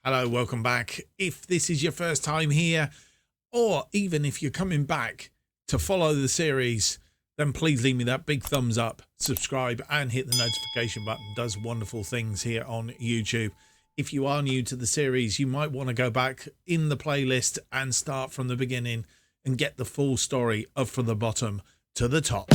Hello, welcome back. If this is your first time here, or even if you're coming back to follow the series, then please leave me that big thumbs up, subscribe, and hit the notification button. It does wonderful things here on YouTube. If you are new to the series, you might want to go back in the playlist and start from the beginning and get the full story of from the bottom to the top.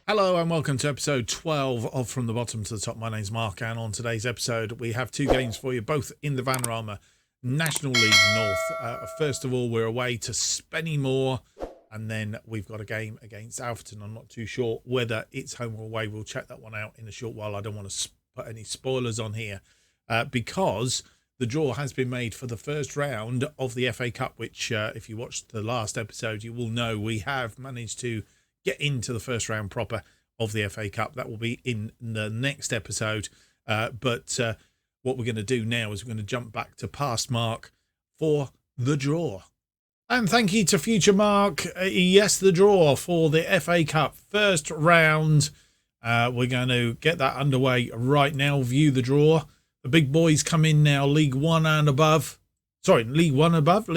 Hello and welcome to episode 12 of From the Bottom to the Top. My name's Mark, and on today's episode we have two games for you, both in the Vanarama National League North. First of all, we're away to Spennymoor, and then we've got a game against Alfreton. I'm not too sure whether it's home or away. We'll check that one out in a short while. I don't want to put any spoilers on here because the draw has been made for the first round of the FA Cup, which if you watched the last episode, you will know we have managed to get into the first round proper of the FA Cup. That will be in the next episode. But what we're going to do now is we're going to jump back to past Mark for the draw. And thank you to future Mark. Yes, the draw for the FA Cup first round. We're going to get that underway right now. View the draw. The big boys come in now, League One and above. Sorry, League One above.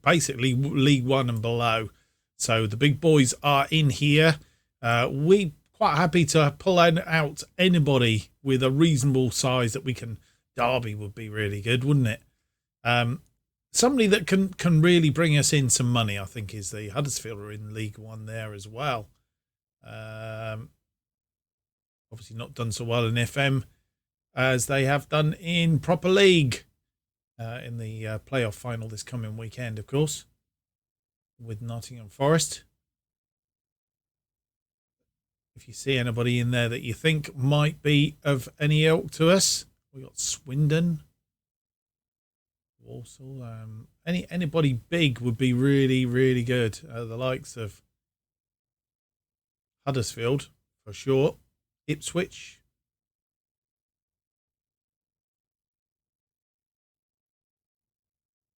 Basically League One and below. So the big boys are in here. We quite happy to pull out anybody with a reasonable size that we can. Derby would be really good, wouldn't it? Somebody that can really bring us in some money, I think, is the Huddersfield are in League One there as well. Obviously not done so well in FM as they have done in proper league in the playoff final this coming weekend, of course, with Nottingham Forest. If you see anybody in there that you think might be of any help to us, we got Swindon, Walsall. Anybody big would be really, really good. The likes of Huddersfield for sure, Ipswich,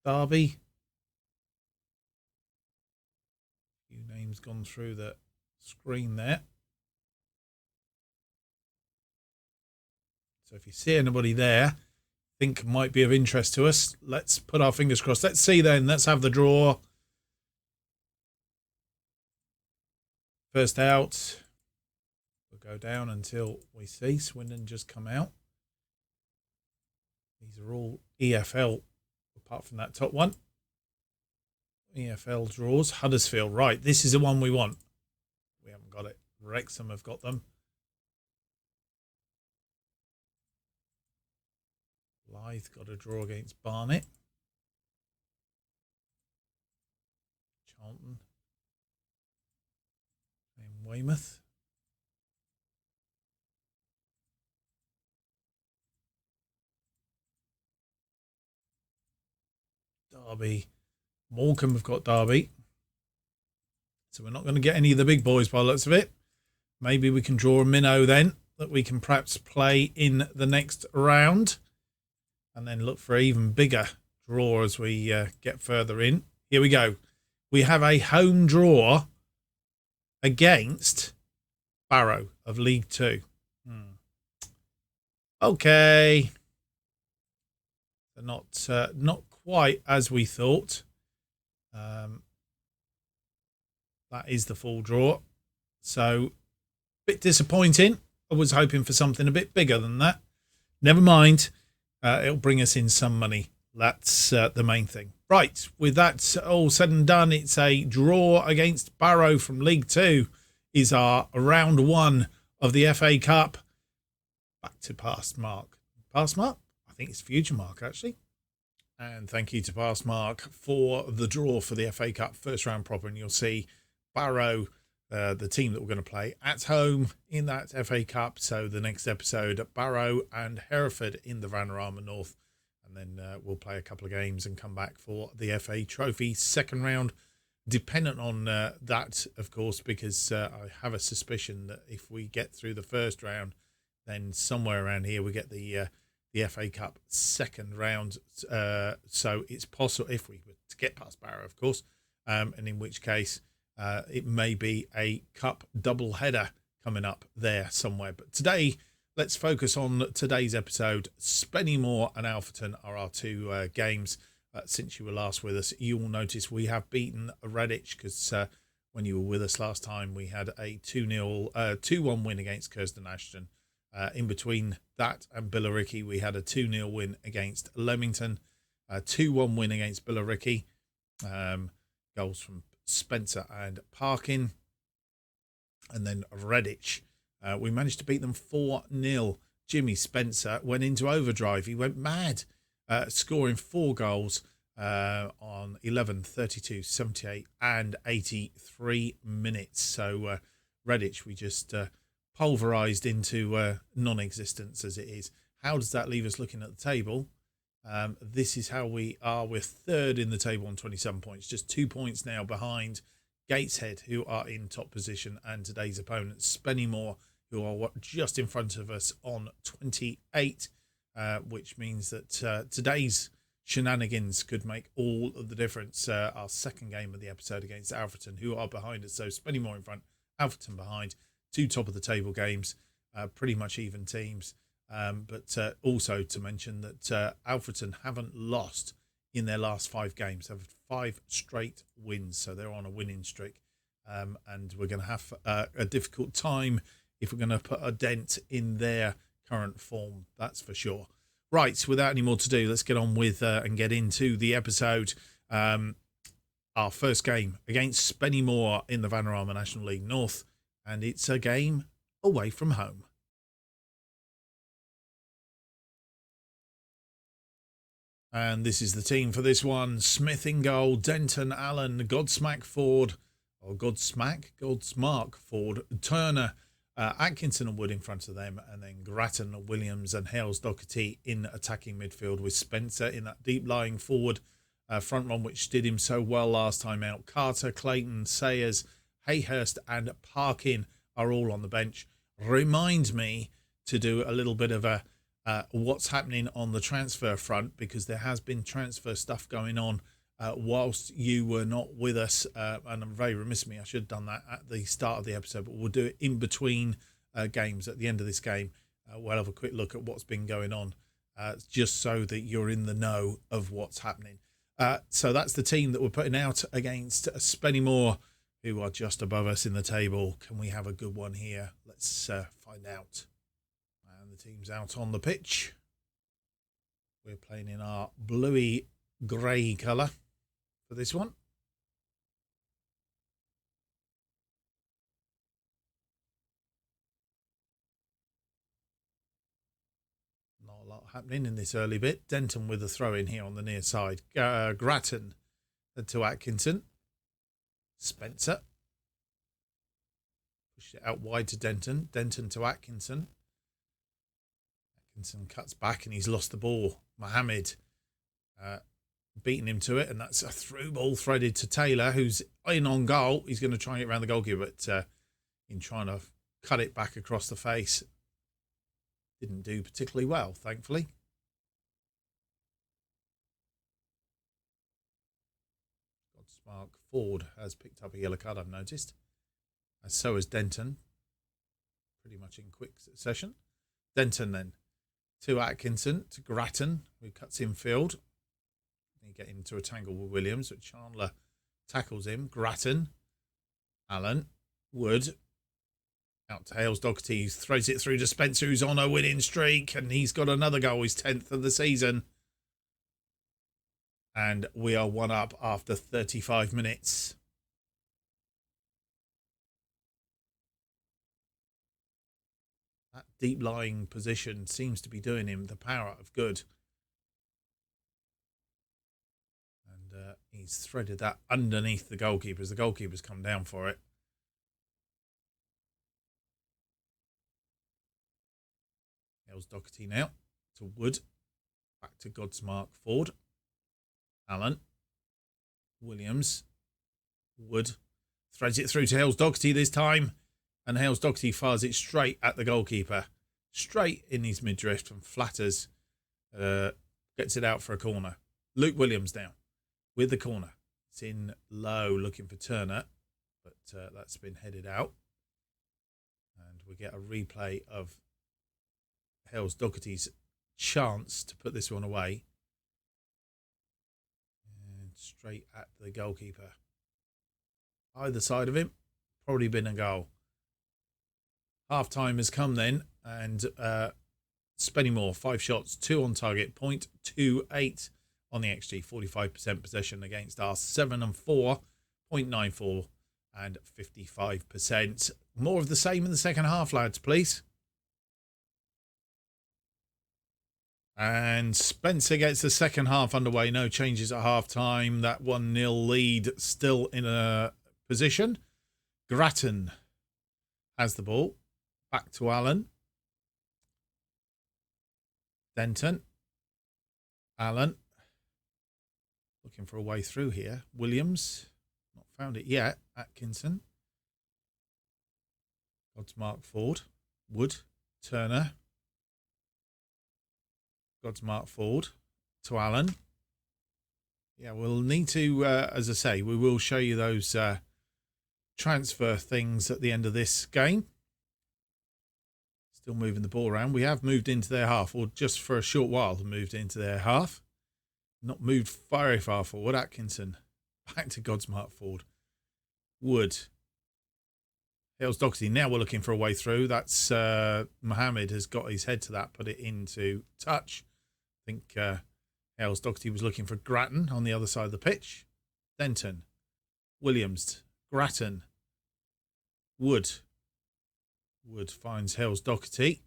Derby. Names gone through the screen there. So if you see anybody there think might be of interest to us, let's put our fingers crossed. Let's see then. Let's have the draw. First out. We'll go down until we see Swindon just come out. These are all EFL apart from that top one. EFL draws. Huddersfield. Right, this is the one we want. We haven't got it. Wrexham have got them. Blythe got a draw against Barnet. Charlton. And Weymouth. Derby. Morecambe have got Derby. So we're not going to get any of the big boys by the looks of it. Maybe we can draw a minnow then that we can perhaps play in the next round. And then look for an even bigger draw as we get further in. Here we go. We have a home draw against Barrow of League Two. Okay. They're not quite as we thought. That is the full draw. So, a bit disappointing. I was hoping for something a bit bigger than that. Never mind. It'll bring us in some money. That's the main thing. Right, with that all said and done, it's a draw against Barrow from League Two. Is our round one of the FA Cup. Back to past Mark. Past Mark? I think it's future Mark, actually. And thank you to past Mark for the draw for the FA Cup first round proper. And you'll see Barrow, the team that we're going to play at home in that FA Cup. So the next episode, Barrow and Hereford in the Vanarama North. And then we'll play a couple of games and come back for the FA Trophy second round. Dependent on that, of course, because I have a suspicion that if we get through the first round, then somewhere around here we get the FA Cup second round. So it's possible, if we were to get past Barrow, of course, and in which case it may be a cup double header coming up there somewhere. But today, let's focus on today's episode. Spennymoor and Alfreton are our two games. Since you were last with us, you will notice we have beaten Redditch, because when you were with us last time, we had a 2-1 win against Curzon Ashton. In between that and Billericay, we had a 2-0 win against Leamington, a 2-1 win against Billericay. Goals from Spencer and Parkin. And then Redditch, we managed to beat them 4-0. Jimmy Spencer went into overdrive. He went mad, scoring 4 goals on 11, 32, 78 and 83 minutes. So Redditch, we just pulverised into non-existence as it is. How does that leave us looking at the table? This is how we are. We're third in the table on 27 points, just 2 points now behind Gateshead, who are in top position, and today's opponents, Spennymoor, who are just in front of us on 28, which means that today's shenanigans could make all of the difference. Our second game of the episode against Alfreton, who are behind us. So Spennymoor in front, Alfreton behind. 2 top of the table games, pretty much even teams. But also to mention that Alfreton haven't lost in their last 5 games. They've 5 straight wins, so they're on a winning streak. And we're going to have a difficult time if we're going to put a dent in their current form, that's for sure. Right, without any more to do, let's get on with and get into the episode. Our first game against Spennymoor in the Vanarama National League North, and it's a game away from home. And this is the team for this one. Smith in goal, Denton, Allen, Godsmack Ford, Turner, Atkinson and Wood in front of them, and then Grattan, Williams and Hales Doherty in attacking midfield, with Spencer in that deep lying forward front one, which did him so well last time out. Carter, Clayton, Sayers, Hayhurst and Parkin are all on the bench. Remind me to do a little bit of a what's happening on the transfer front, because there has been transfer stuff going on whilst you were not with us, and I'm very remiss of me. I should have done that at the start of the episode, but we'll do it in between games. At the end of this game, we'll have a quick look at what's been going on, just so that you're in the know of what's happening. So that's the team that we're putting out against Spennymoor, who are just above us in the table. Can we have a good one here? Let's find out. And the team's out on the pitch. We're playing in our bluey grey colour for this one. Not a lot happening in this early bit. Denton with a throw in here on the near side. Grattan to Atkinson. Spencer. Pushed it out wide to Denton. Denton to Atkinson. Atkinson cuts back and he's lost the ball. Mohammed beating him to it, and that's a through ball threaded to Taylor, who's in on goal. He's going to try and get around the goalkeeper, but in trying to cut it back across the face, didn't do particularly well, thankfully. Godsmark Ford has picked up a yellow card, I've noticed. And so has Denton. Pretty much in quick succession. Denton then to Atkinson, to Grattan, who cuts infield. He get into a tangle with Williams, but Chandler tackles him. Grattan, Allen, Wood, out to Hales Doherty, who throws it through to Spencer, who's on a winning streak, and he's got another goal, his 10th of the season. And we are 1 up after 35 minutes. That deep lying position seems to be doing him the power of good. And he's threaded that underneath the goalkeeper as the goalkeeper's come down for it. Hales Doherty now to Wood. Back to Godsmark Ford. Allen. Williams. Wood. Threads it through to Hales Doherty this time. And Hales Doherty fires it straight at the goalkeeper. Straight in his midriff and flatters. Gets it out for a corner. Luke Williams now with the corner. It's in low, looking for Turner, but that's been headed out. And we get a replay of Hales Doherty's chance to put this one away. And straight at the goalkeeper. Either side of him, probably been a goal. Half time has come then, and Spennymoor, 5 shots, 2 on target, 0.28 on the XG, 45% possession against our 7 and 4, 0.94 and 55%. More of the same in the second half, lads, please. And Spencer gets the second half underway. No changes at half time. That 1-0 lead still in a position. Grattan has the ball. Back to Allen. Denton. Allen. Looking for a way through here. Williams. Not found it yet. Atkinson. Godsmark Ford. Wood. Turner. Godsmark Ford. To Allen. Yeah, we'll need to, as I say, we will show you those transfer things at the end of this game. Still moving the ball around. We have moved into their half, or just for a short while moved into their half. Not moved very far forward. Atkinson. Back to Godsmark Ford. Wood. Hales Doherty. Now we're looking for a way through. That's Mohammed has got his head to that. Put it into touch. I think Hales Doherty was looking for Grattan on the other side of the pitch. Denton. Williams. Grattan. Wood. Wood finds Hales Doherty.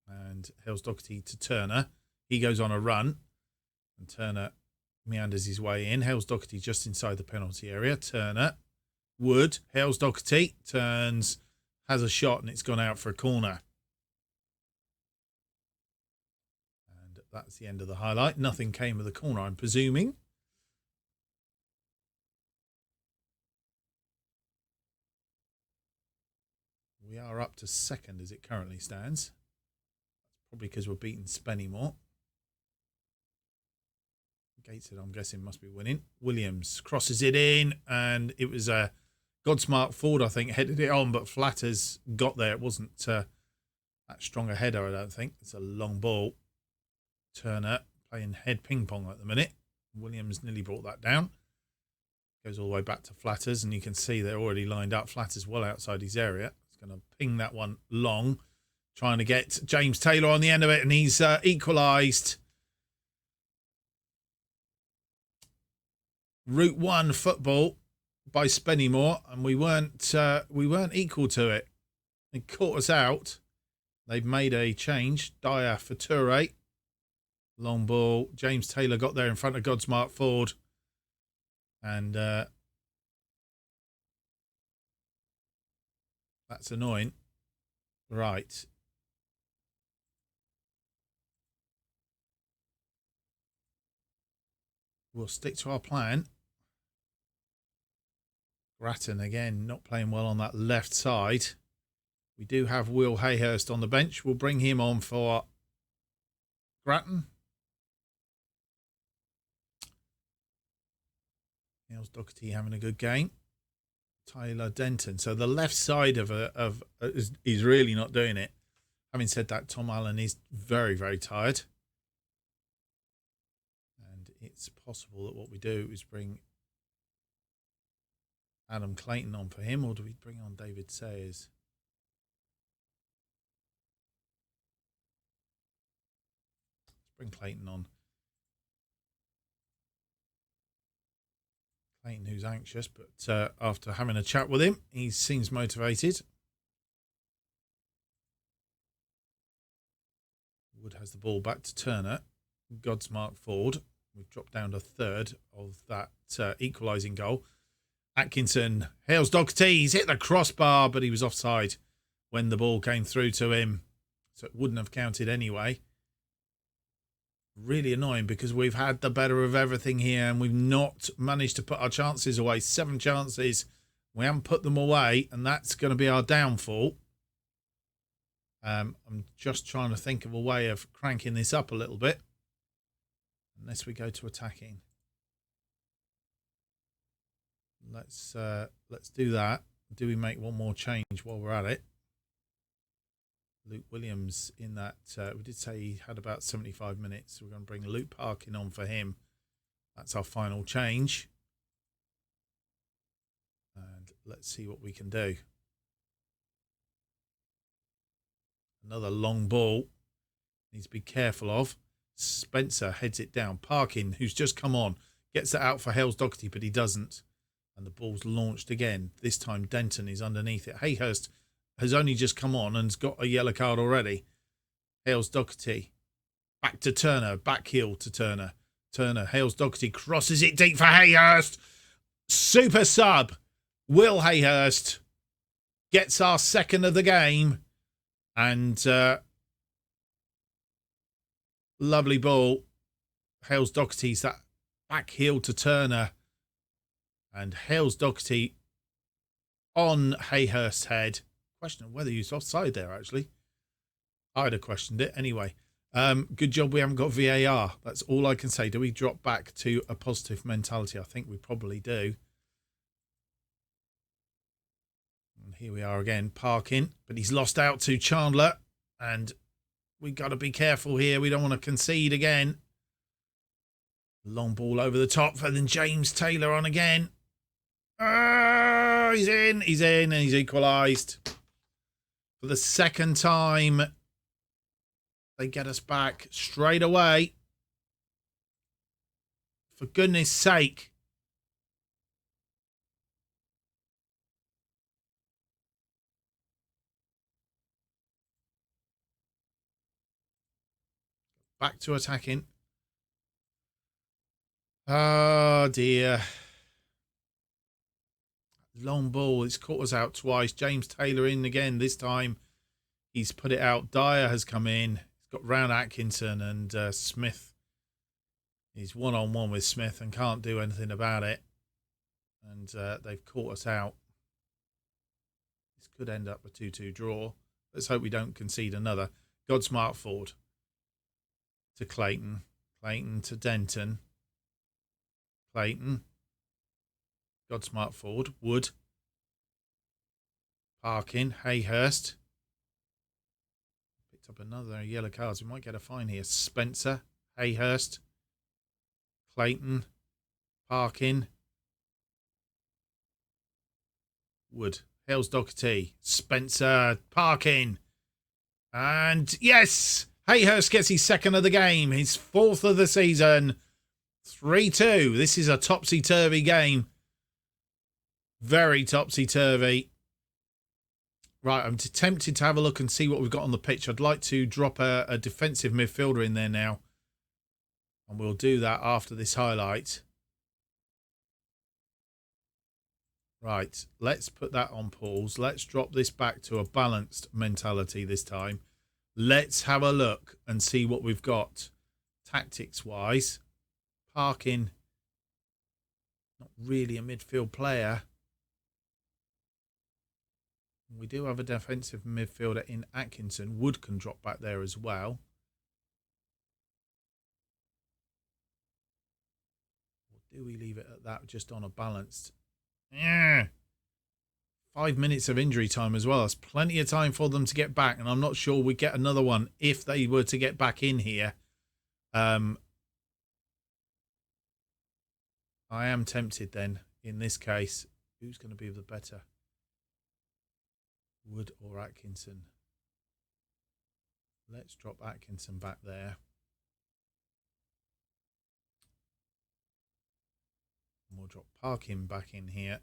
And Hales Doherty to Turner. He goes on a run. And Turner meanders his way in. Hales Doherty just inside the penalty area. Turner. Wood. Hales Doherty turns. Has a shot and it's gone out for a corner. And that's the end of the highlight. Nothing came of the corner, I'm presuming. We are up to second as it currently stands. That's probably because we're beating Spennymoor. Gateshead, I'm guessing, must be winning. Williams crosses it in, and it was a Godsmark Ford, I think, headed it on, but Flatters got there. It wasn't that strong a header, I don't think. It's a long ball. Turner playing head ping pong at the minute. Williams nearly brought that down. Goes all the way back to Flatters, and you can see they're already lined up. Flatters well outside his area. He's going to ping that one long, trying to get James Taylor on the end of it, and he's equalised. Route 1 football by Spennymoor, and we weren't equal to it. They caught us out. They've made a change. Dyer for Toure. Long ball. James Taylor got there in front of Godsmark Ford. And that's annoying. Right. We'll stick to our plan. Grattan again not playing well on that left side. We do have Will Hayhurst on the bench. We'll bring him on for Grattan. Hales Doherty having a good game. Tyler Denton. So the left side of is really not doing it. Having said that, Tom Allen is very, very tired. And it's possible that what we do is bring Adam Clayton on for him, or do we bring on David Sayers? Let's bring Clayton on. Clayton, who's anxious, but after having a chat with him, he seems motivated. Wood has the ball back to Turner. Godsmark Ford. We've dropped down to third of that equalising goal. Atkinson, Hales Doherty, he's hit the crossbar, but he was offside when the ball came through to him. So it wouldn't have counted anyway. Really annoying because we've had the better of everything here and we've not managed to put our chances away. 7 chances. We haven't put them away, and that's going to be our downfall. I'm just trying to think of a way of cranking this up a little bit. Unless we go to attacking. Let's do that. Do we make one more change while we're at it? Luke Williams in that. We did say he had about 75 minutes. So we're going to bring Luke Parkin on for him. That's our final change. And let's see what we can do. Another long ball. Needs to be careful of. Spencer heads it down. Parkin, who's just come on, gets it out for Hales Doherty, but he doesn't. And the ball's launched again. This time Denton is underneath it. Hayhurst has only just come on and's got a yellow card already. Hales Doherty. Back to Turner. Back heel to Turner. Turner. Hales Doherty crosses it deep for Hayhurst. Super sub. Will Hayhurst gets our second of the game. And lovely ball. Hales Doherty's that back heel to Turner. And Hales Doherty on Hayhurst's head. Question of whether he's offside there, actually. I'd have questioned it. Anyway, good job we haven't got VAR. That's all I can say. Do we drop back to a positive mentality? I think we probably do. And here we are again, Parkin. But he's lost out to Chandler. And we got to be careful here. We don't want to concede again. Long ball over the top. And then James Taylor on again. He's in, and he's equalised. For the second time, they get us back straight away. For goodness sake. Back to attacking. Oh, dear. Long ball. It's caught us out twice. James Taylor in again. This time he's put it out. Dyer has come in. He's got round Atkinson and Smith. He's one-on-one with Smith and can't do anything about it. And they've caught us out. This could end up a 2-2 draw. Let's hope we don't concede another. Godsmart Ford to Clayton. Clayton to Denton. Clayton. Godsmart Ford. Wood. Parkin. Hayhurst. Picked up another yellow cards. We might get a fine here. Spencer. Hayhurst. Clayton. Parkin. Wood. Hales Doherty. Spencer. Parkin. And yes! Hayhurst gets his second of the game. His fourth of the season. 3-2. This is a topsy-turvy game. Very topsy-turvy. Right, I'm tempted to have a look and see what we've got on the pitch. I'd like to drop a defensive midfielder in there now. And we'll do that after this highlight. Right, let's put that on pause. Let's drop this back to a balanced mentality this time. Let's have a look and see what we've got tactics-wise. Parkin, not really a midfield player. We do have a defensive midfielder in Atkinson. Wood can drop back there as well. Or do we leave it at that, just on a balanced? Yeah. 5 minutes of injury time as well. That's plenty of time for them to get back. And I'm not sure we get another one if they were to get back in here. I am tempted then, in this case. Who's going to be the better? Wood or Atkinson? Let's drop Atkinson back there. And we'll drop Parkin back in here.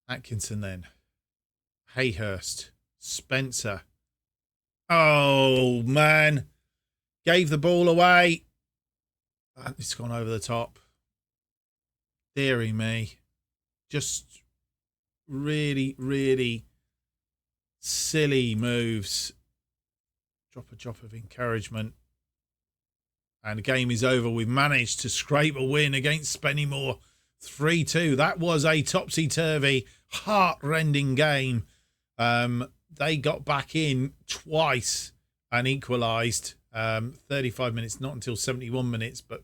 Atkinson then. Hayhurst. Spencer. Oh, man. Gave the ball away. It's gone over the top. Deary me. Just really, really silly moves. Drop of encouragement. And the game is over. We've managed to scrape a win against Spennymoor. 3-2. That was a topsy-turvy, heart-rending game. They got back in twice and equalised. 35 minutes, not until 71 minutes, but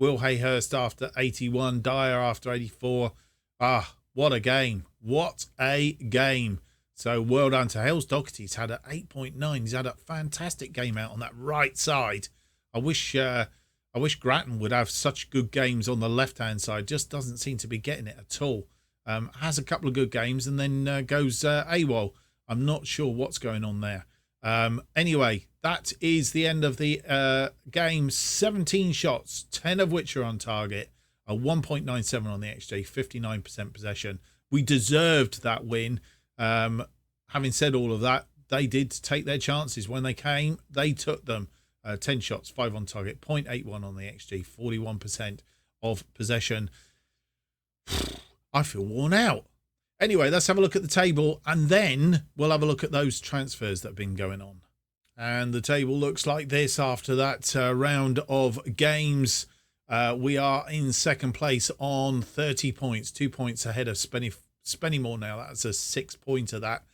Will Hayhurst after 81, Dyer after 84. What a game. What a game. So well done to Hales Doherty. He's had an 8.9. He's had a fantastic game out on that right side. I wish Grattan would have such good games on the left-hand side. Just doesn't seem to be getting it at all. Has a couple of good games and then goes AWOL. I'm not sure what's going on there. Anyway, that is the end of the game. 17 shots, 10 of which are on target. A 1.97 on the XG, 59% possession. We deserved that win. Having said all of that, they did take their chances when they came. They took them. 10 shots, 5 on target, 0.81 on the XG, 41% of possession. I feel worn out. Anyway, let's have a look at the table, and then we'll have a look at those transfers that have been going on. And the table looks like this after that round of games. We are in second place on 30 points, 2 points ahead of Spennymoor now. That's a 6-pointer, that.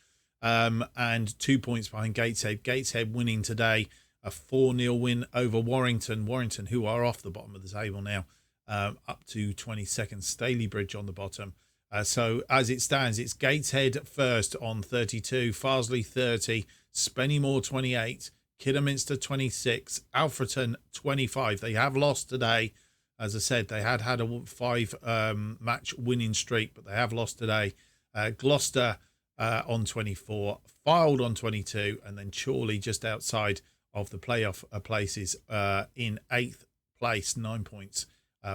And 2 points behind Gateshead. Gateshead winning today, a 4-0 win over Warrington. Warrington, who are off the bottom of the table now, up to 22nd. Stalybridge on the bottom. So as it stands, it's Gateshead first on 32, Farsley 30, Spennymoor 28, Kidderminster 26, Alfreton 25. They have lost today. As I said, they had a 5-match winning streak, but they have lost today. Gloucester on 24, Fylde on 22, and then Chorley just outside of the playoff places in 8th place, 9 points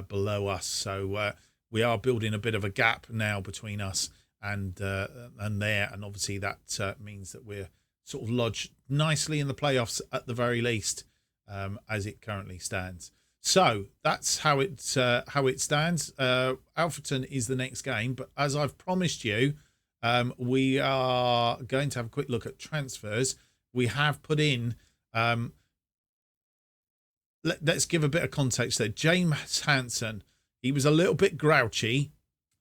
below us. So we are building a bit of a gap now between us and there, and obviously that means that we're sort of lodged nicely in the playoffs at the very least, as it currently stands. So that's how it stands. Alfreton is the next game, but as I've promised you, we are going to have a quick look at transfers. We have put in. Let's give a bit of context there. James Hansen. He was a little bit grouchy,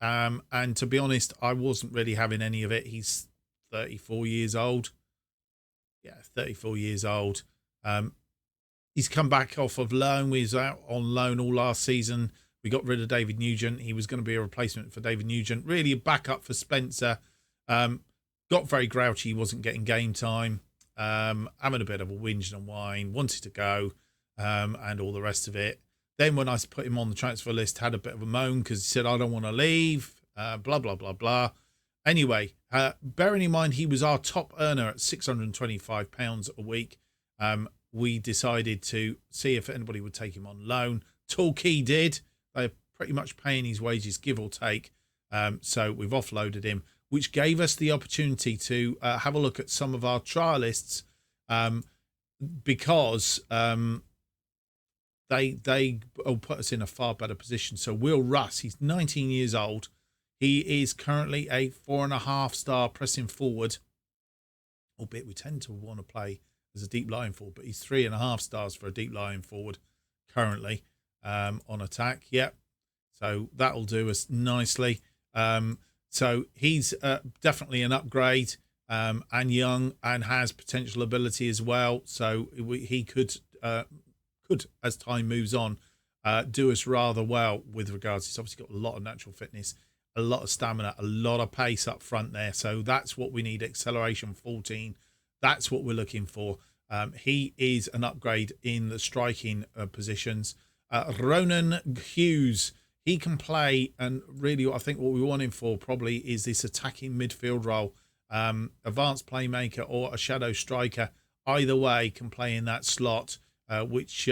and to be honest, I wasn't really having any of it. He's 34 years old. Yeah, 34 years old. He's come back off of loan. We was out on loan all last season. We got rid of David Nugent. He was going to be a replacement for David Nugent. Really a backup for Spencer. Got very grouchy. He wasn't getting game time. Having a bit of a whinge and whine. Wanted to go, and all the rest of it. Then when I put him on the transfer list, had a bit of a moan because he said, I don't want to leave, blah, blah, blah, blah. Anyway, bearing in mind he was our top earner at £625 a week, we decided to see if anybody would take him on loan. Torquay did. They're pretty much paying his wages, give or take. So we've offloaded him, which gave us the opportunity to have a look at some of our trialists, because they will put us in a far better position. So Will Russ, he's 19 years old. He is currently a 4.5-star pressing forward, albeit we tend to want to play as a deep lying forward, but he's 3.5 stars for a deep lying forward currently on attack. Yep. So that'll do us nicely. So he's definitely an upgrade, and young and has potential ability as well. So he could, as time moves on, do us rather well with regards. He's obviously got a lot of natural fitness, a lot of stamina, a lot of pace up front there. So that's what we need. Acceleration 14. That's what we're looking for. He is an upgrade in the striking positions. Ronan Hughes, he can play, and really I think what we want him for probably is this attacking midfield role. Advanced playmaker or a shadow striker. Either way can play in that slot, which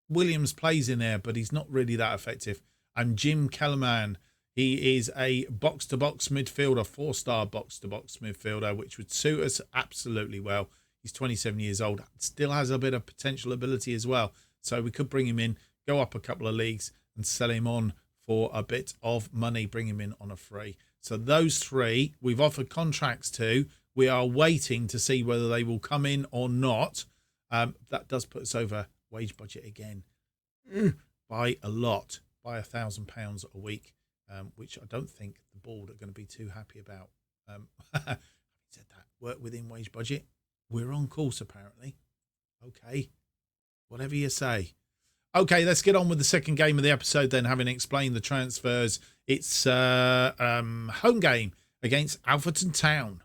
Williams plays in there, but he's not really that effective. And Jim Kellerman, he is a box-to-box midfielder, 4-star box-to-box midfielder, which would suit us absolutely well. He's 27 years old, still has a bit of potential ability as well. So we could bring him in, go up a couple of leagues and sell him on for a bit of money, bring him in on a free. So those three we've offered contracts to. We are waiting to see whether they will come in or not. That does put us over wage budget again by a lot. by £1,000 a week, which I don't think the board are going to be too happy about. Having said that, work within wage budget. We're on course, apparently. Okay, whatever you say. Okay, let's get on with the second game of the episode then, having explained the transfers. It's home game against Alfreton Town.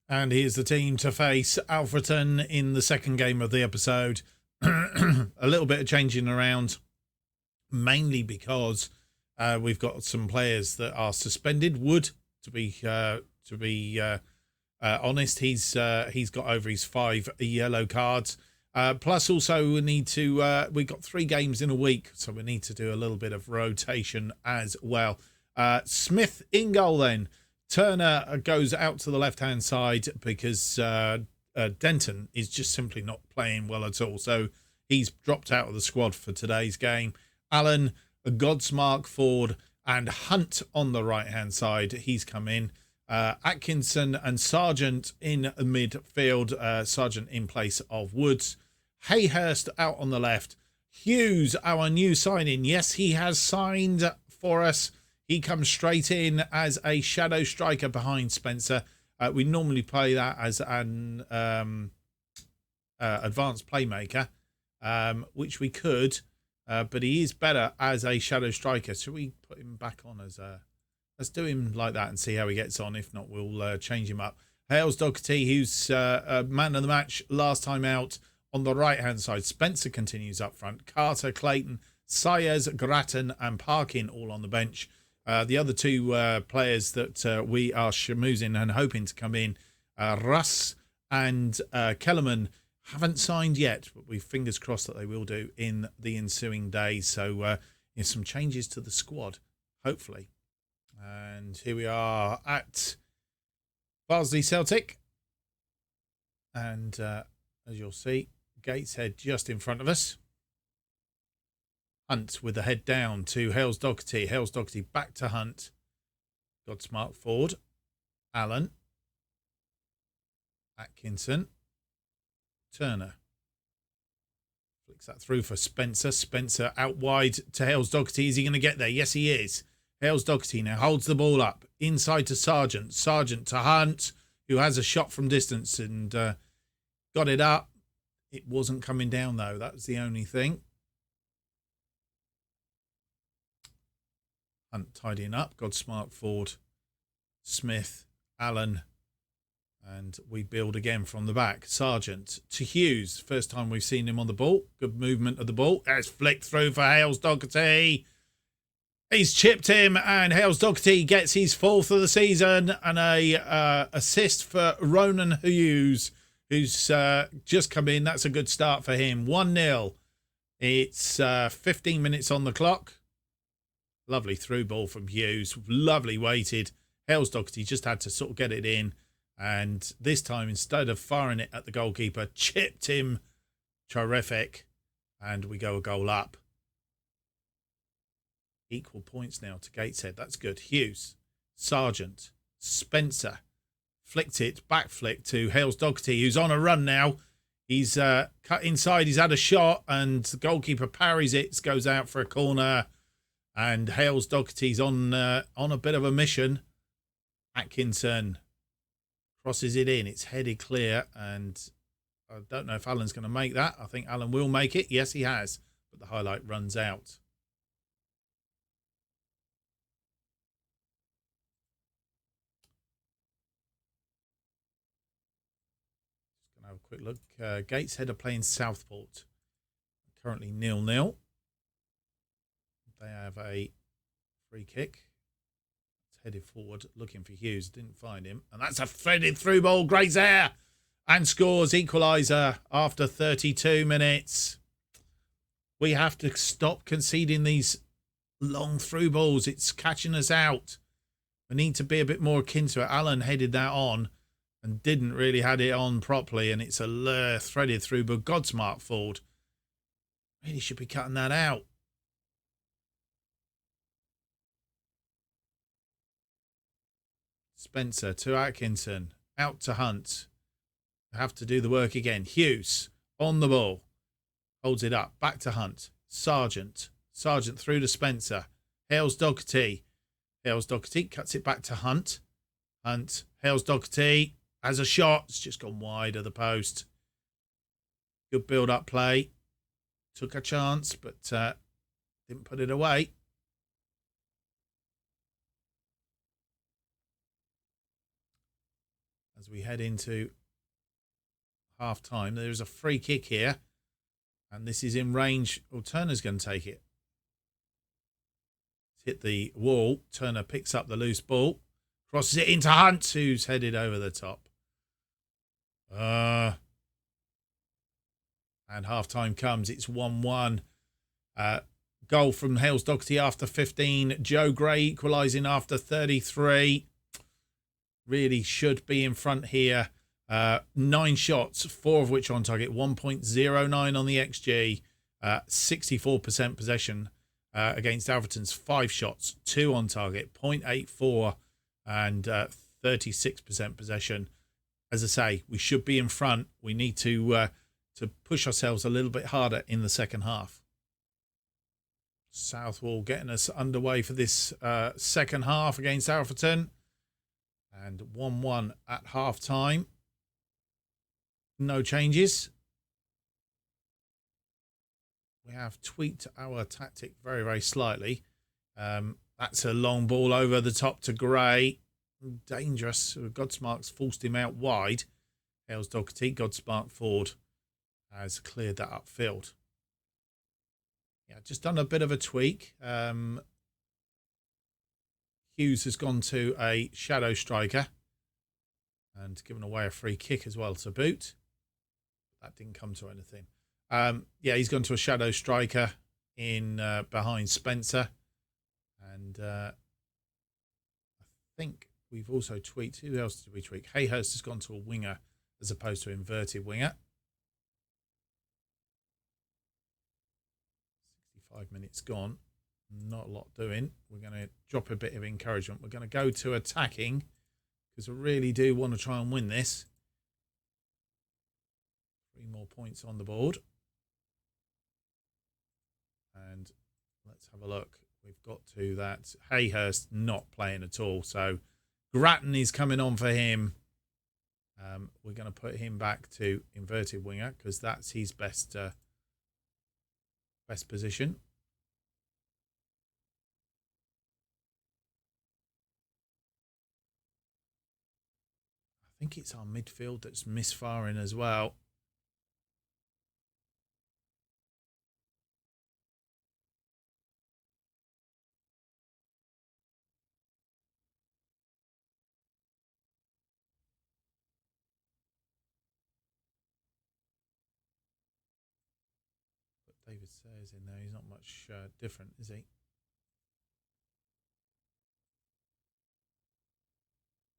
And here's the team to face Alfreton in the second game of the episode. A little bit of changing around, mainly because we've got some players that are suspended. Wood, to be honest, he's got over his 5 yellow cards. Plus, also we need to. We've got 3 games in a week, so we need to do a little bit of rotation as well. Smith in goal then. Turner goes out to the left-hand side because Denton is just simply not playing well at all. So he's dropped out of the squad for today's game. Allen, Godsmark, Ford and Hunt on the right-hand side. He's come in. Atkinson and Sargent in midfield. Sargent in place of Woods. Hayhurst out on the left. Hughes, our new signing. Yes, he has signed for us. He comes straight in as a shadow striker behind Spencer. We normally play that as an advanced playmaker, which we could, but he is better as a shadow striker. Should we put him back on as a... Let's do him like that and see how he gets on. If not, we'll change him up. Hales Doherty, who's man of the match last time out on the right-hand side. Spencer continues up front. Carter, Clayton, Sayers, Grattan and Parkin all on the bench. The other 2 players that we are schmoozing and hoping to come in, Russ and Kellerman, haven't signed yet, but we fingers crossed that they will do in the ensuing days. So some changes to the squad, hopefully. And here we are at Farsley Celtic. And as you'll see, Gateshead just in front of us. Hunt with the head down to Hales Doherty. Hales Doherty back to Hunt. Godsmark Ford. Allen. Atkinson. Turner. Flicks that through for Spencer. Spencer out wide to Hales Doherty. Is he going to get there? Yes, he is. Hales Doherty now holds the ball up. Inside to Sargent. Sargent to Hunt, who has a shot from distance and got it up. It wasn't coming down, though. That was the only thing. Hunt tidying up. Godsmark, Ford, Smith, Allen. And we build again from the back. Sargent to Hughes. First time we've seen him on the ball. Good movement of the ball. It's flicked through for Hales Doherty. He's chipped him and Hales Doherty gets his 4th of the season and a assist for Ronan Hughes, who's just come in. That's a good start for him. 1-0. It's 15 minutes on the clock. Lovely through ball from Hughes. Lovely weighted. Hales Doherty just had to sort of get it in. And this time, instead of firing it at the goalkeeper, chipped him. Terrific. And we go a goal up. Equal points now to Gateshead. That's good. Hughes. Sargent. Spencer. Flicked it. Back flick to Hales Doherty, who's on a run now. He's cut inside. He's had a shot. And the goalkeeper parries it. Goes out for a corner. And Hales Doherty's on a bit of a mission. Atkinson crosses it in. It's headed clear. And I don't know if Allen's going to make that. I think Allen will make it. Yes, he has. But the highlight runs out. Just going to have a quick look. Gateshead are playing Southport. Currently 0-0. They have a free kick. It's headed forward, looking for Hughes. Didn't find him. And that's a threaded through ball. Grazer. And scores equaliser after 32 minutes. We have to stop conceding these long through balls. It's catching us out. We need to be a bit more akin to it. Allen headed that on and didn't really had it on properly. And it's a threaded through, but Godsmark Ford really should be cutting that out. Spencer to Atkinson. Out to Hunt. Have to do the work again. Hughes on the ball. holds it up. Back to Hunt. Sargent through to Spencer. Hales Doherty. Hales Doherty cuts it back to Hunt. Hales Doherty has a shot. It's just gone wide of the post. Good build-up play. Took a chance, but didn't put it away. As we head into half-time, there's a free kick here. And this is in range. Oh, Turner's going to take it. It's hit the wall. Turner picks up the loose ball. Crosses it into Hunt, who's headed over the top. And half-time comes. It's 1-1. Goal from Hales Doherty after 15. Joe Gray equalising after 33. Really should be in front here. 9 shots, 4 of which on target. 1.09 on the XG. 64% possession against Alfreton's 5 shots, 2 on target. 0.84 and 36% possession. As I say, we should be in front. We need to push ourselves a little bit harder in the second half. Southwall getting us underway for this second half against Alfreton. And 1-1 at half-time. No changes. We have tweaked our tactic very, very slightly. That's a long ball over the top to Gray. Dangerous. Godsmark's forced him out wide. Hales Doherty, Godsmark forward has cleared that upfield. Yeah, just done a bit of a tweak. Hughes has gone to a shadow striker and given away a free kick as well to boot. That didn't come to anything. Yeah, he's gone to a shadow striker in behind Spencer. And I think we've also tweaked. Who else did we tweak? Hayhurst has gone to a winger as opposed to inverted winger. 65 minutes gone. Not a lot doing. We're going to drop a bit of encouragement. We're going to go to attacking because we really do want to try and win this. 3 more points on the board. And let's have a look. We've got to that. Hayhurst not playing at all. So Grattan is coming on for him. We're going to put him back to inverted winger because that's his best position. I think it's our midfield that's misfiring as well. But David Sayers in there. He's not much different, is he?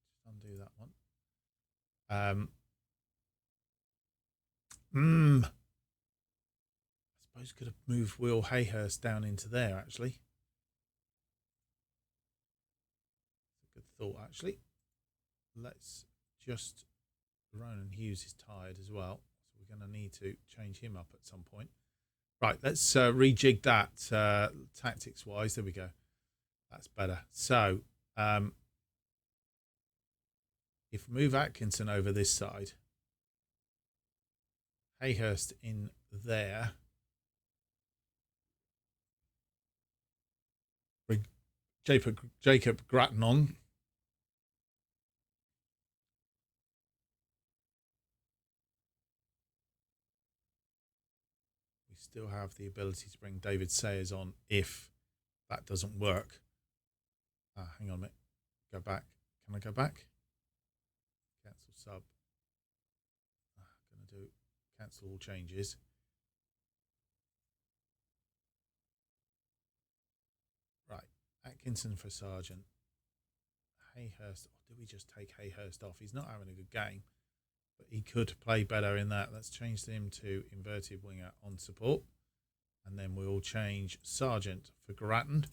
Just undo that one. I suppose could have moved Will Hayhurst down into there, actually. Good thought, actually. Let's just... Ronan Hughes is tired as well, so we're going to need to change him up at some point. Right, let's rejig that tactics-wise. There we go. That's better. So, if we move Atkinson over this side, Hayhurst in there, bring Jacob Grattan on. We still have the ability to bring David Sayers on if that doesn't work. Hang on a minute. Go back. Can I go back? Cancel sub. Going to do cancel all changes. Right. Atkinson for Sargent. Hayhurst. Oh, did we just take Hayhurst off? He's not having a good game, but he could play better in that. Let's change him to inverted winger on support. And then we'll change Sargent for Grattan.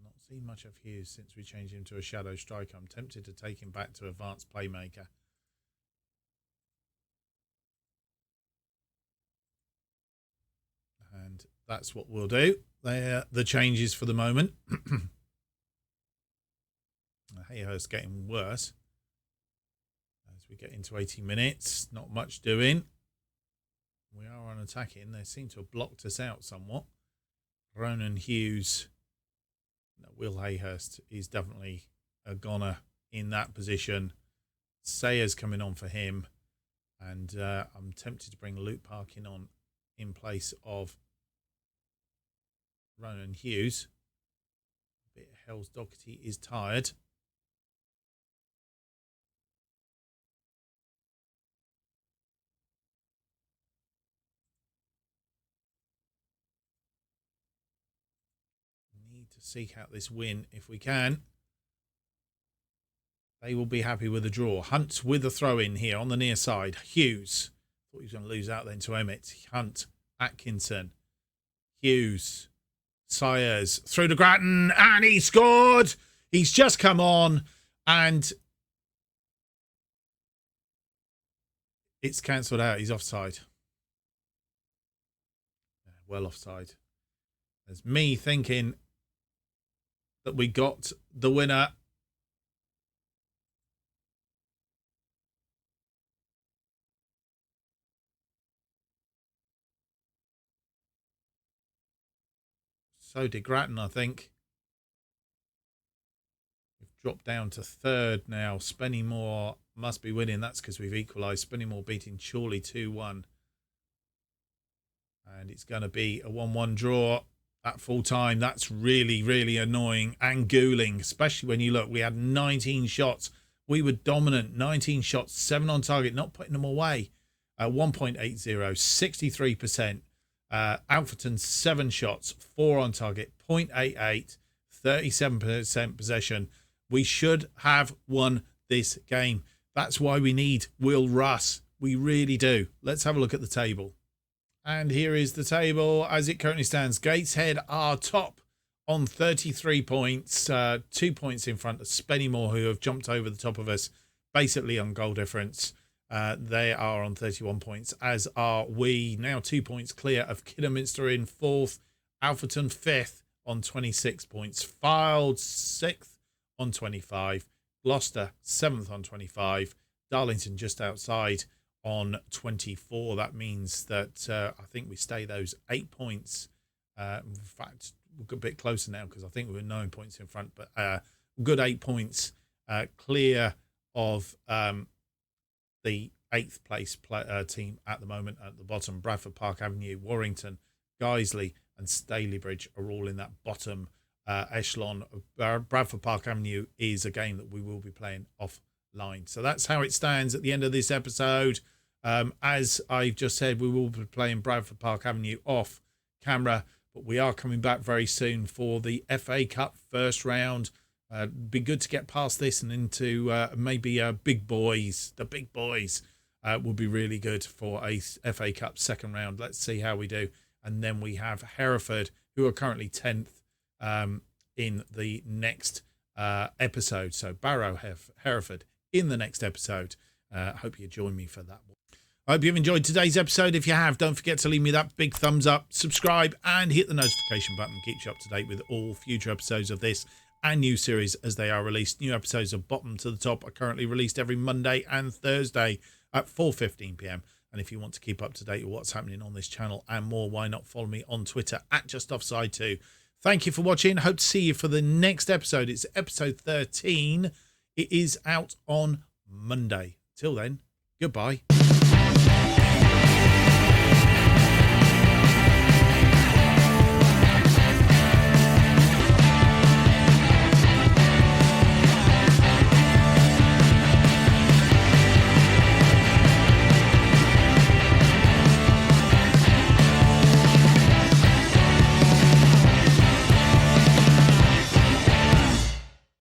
Not seen much of Hughes since we changed him to a shadow striker. I'm tempted to take him back to advanced playmaker. And that's what we'll do. They're the changes for the moment. Hayhurst getting worse as we get into 80 minutes. Not much doing. We are on attacking. They seem to have blocked us out somewhat. Ronan Hughes. No, Will Hayhurst is definitely a goner in that position. Sayers coming on for him. And I'm tempted to bring Luke Parkin on in place of Ronan Hughes. A bit Hells Doherty is tired. Need to seek out this win if we can. They will be happy with a draw. Hunt with a throw in here on the near side. Hughes. Thought he was going to lose out then to Emmett. Hunt. Atkinson. Hughes. Sayers. Through to Grattan. And he scored. He's just come on. And it's cancelled out. He's offside. Well offside. There's me thinking that we got the winner. So did Grattan, I think. We've dropped down to third now. Spennymoor must be winning. That's because we've equalised. Spennymoor beating Chorley 2-1. And it's going to be a 1-1 draw at full time. That's really, really annoying and ghouling, especially when you look. We had 19 shots. We were dominant. 19 shots, 7 on target, not putting them away. 1.80, 63%. Alfreton 7 shots, 4 on target, 0.88, 37% possession. We should have won this game. That's why we need Will Russ. We really do. Let's have a look at the table. And here is the table as it currently stands. Gateshead are top on 33 points, 2 points in front of Spennymoor, who have jumped over the top of us, basically on goal difference. They are on 31 points, as are we. Now 2 points clear of Kidderminster in 4th. Alfreton 5th on 26 points. Fylde 6th on 25. Gloucester 7th on 25. Darlington just outside on 24. That means that I think we stay those 8 points. In fact, we're a bit closer now because I think we were 9 points in front. But good 8 points clear of the 8th place team at the moment at the bottom. Bradford Park Avenue, Warrington, Guiseley and Stalybridge are all in that bottom echelon. Bradford Park Avenue is a game that we will be playing offline. So that's how it stands at the end of this episode. As I've just said, we will be playing Bradford Park Avenue off camera, but we are coming back very soon for the FA Cup first round. Be good to get past this and into maybe big boys. The big boys will be really good for a FA Cup second round. Let's see how we do. And then we have Hereford, who are currently 10th in the next episode. So Barrow, Hereford in the next episode. Hope you join me for that one. I hope you've enjoyed today's episode. If you have, don't forget to leave me that big thumbs up, subscribe and hit the notification button. Keeps you up to date with all future episodes of this and new series as they are released. New episodes of Bottom to the Top are currently released every Monday and Thursday at 4:15 p.m. And if you want to keep up to date with what's happening on this channel and more, why not follow me on Twitter at JustOffside2. Thank you for watching. Hope to see you for the next episode. It's episode 13. It is out on Monday. Till then, goodbye.